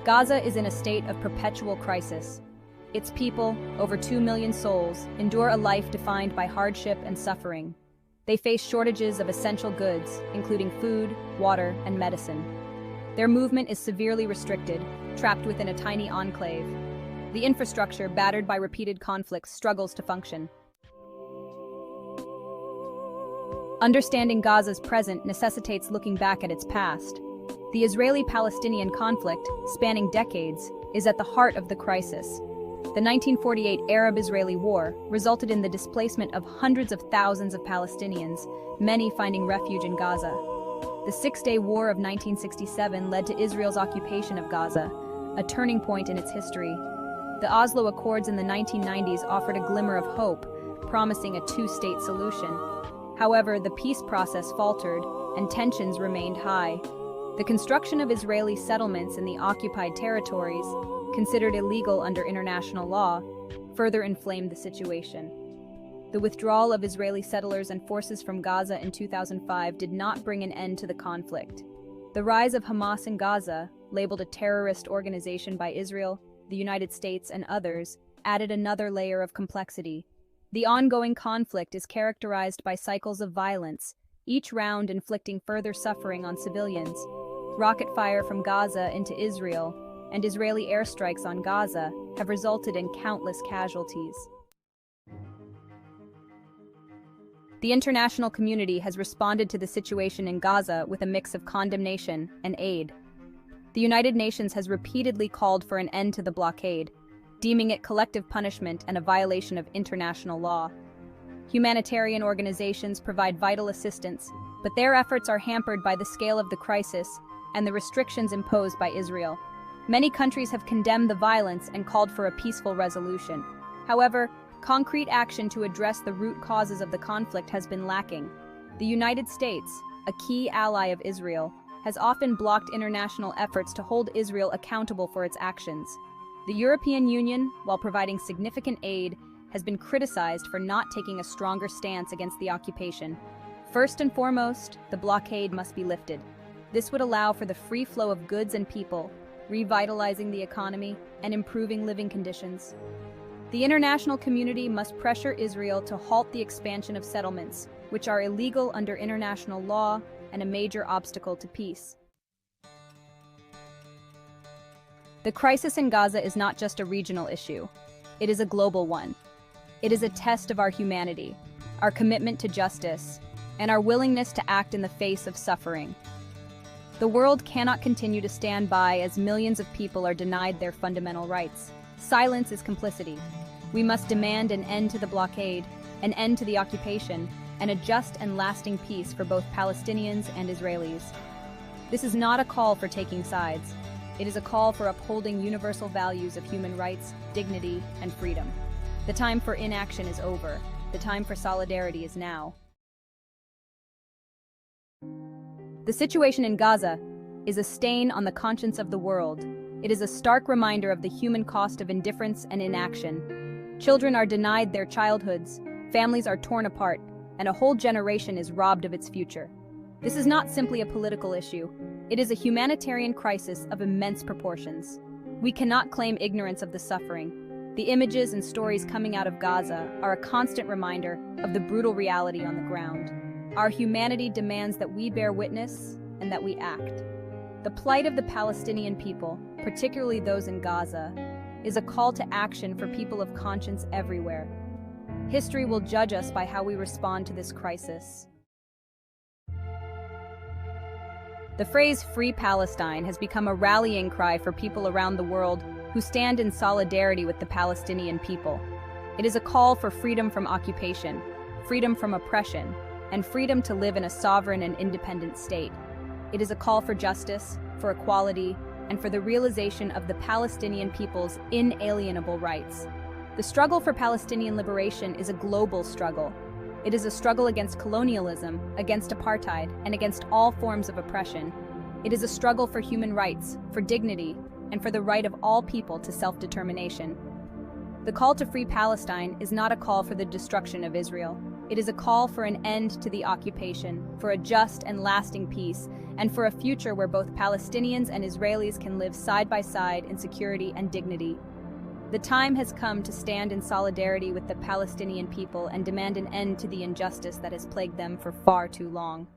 Gaza is in a state of perpetual crisis. Its people, over 2 million souls, endure a life defined by hardship and suffering. They face shortages of essential goods, including food, water, and medicine. Their movement is severely restricted, trapped within a tiny enclave. The infrastructure, battered by repeated conflicts, struggles to function. Understanding Gaza's present necessitates looking back at its past. The Israeli-Palestinian conflict, spanning decades, is at the heart of the crisis. The 1948 Arab-Israeli War resulted in the displacement of hundreds of thousands of Palestinians, many finding refuge in Gaza. The Six-Day War of 1967 led to Israel's occupation of Gaza, a turning point in its history. The Oslo Accords in the 1990s offered a glimmer of hope, promising a two-state solution. However, the peace process faltered, and tensions remained high. The construction of Israeli settlements in the occupied territories, considered illegal under international law, further inflamed the situation. The withdrawal of Israeli settlers and forces from Gaza in 2005 did not bring an end to the conflict. The rise of Hamas in Gaza, labeled a terrorist organization by Israel, the United States, and others, added another layer of complexity. The ongoing conflict is characterized by cycles of violence, each round inflicting further suffering on civilians. Rocket fire from Gaza into Israel and Israeli airstrikes on Gaza have resulted in countless casualties. The international community has responded to the situation in Gaza with a mix of condemnation and aid. The United Nations has repeatedly called for an end to the blockade, deeming it collective punishment and a violation of international law. Humanitarian organizations provide vital assistance, but their efforts are hampered by the scale of the crisis and the restrictions imposed by Israel. Many countries have condemned the violence and called for a peaceful resolution. However, concrete action to address the root causes of the conflict has been lacking. The United States, a key ally of Israel, has often blocked international efforts to hold Israel accountable for its actions. The European Union, while providing significant aid, has been criticized for not taking a stronger stance against the occupation. First and foremost, the blockade must be lifted. This would allow for the free flow of goods and people, revitalizing the economy and improving living conditions. The international community must pressure Israel to halt the expansion of settlements, which are illegal under international law and a major obstacle to peace. The crisis in Gaza is not just a regional issue. It is a global one. It is a test of our humanity, our commitment to justice, and our willingness to act in the face of suffering. The world cannot continue to stand by as millions of people are denied their fundamental rights. Silence is complicity. We must demand an end to the blockade, an end to the occupation, and a just and lasting peace for both Palestinians and Israelis. This is not a call for taking sides. It is a call for upholding universal values of human rights, dignity, and freedom. The time for inaction is over. The time for solidarity is now. The situation in Gaza is a stain on the conscience of the world. It is a stark reminder of the human cost of indifference and inaction. Children are denied their childhoods, families are torn apart, and a whole generation is robbed of its future. This is not simply a political issue. It is a humanitarian crisis of immense proportions. We cannot claim ignorance of the suffering. The images and stories coming out of Gaza are a constant reminder of the brutal reality on the ground. Our humanity demands that we bear witness and that we act. The plight of the Palestinian people, particularly those in Gaza, is a call to action for people of conscience everywhere. History will judge us by how we respond to this crisis. The phrase "Free Palestine" has become a rallying cry for people around the world who stand in solidarity with the Palestinian people. It is a call for freedom from occupation, freedom from oppression, and freedom to live in a sovereign and independent state. It is a call for justice, for equality, and for the realization of the Palestinian people's inalienable rights. The struggle for Palestinian liberation is a global struggle. It is a struggle against colonialism, against apartheid, and against all forms of oppression. It is a struggle for human rights, for dignity, and for the right of all people to self-determination. The call to free Palestine is not a call for the destruction of Israel. It is a call for an end to the occupation, for a just and lasting peace, and for a future where both Palestinians and Israelis can live side by side in security and dignity. The time has come to stand in solidarity with the Palestinian people and demand an end to the injustice that has plagued them for far too long.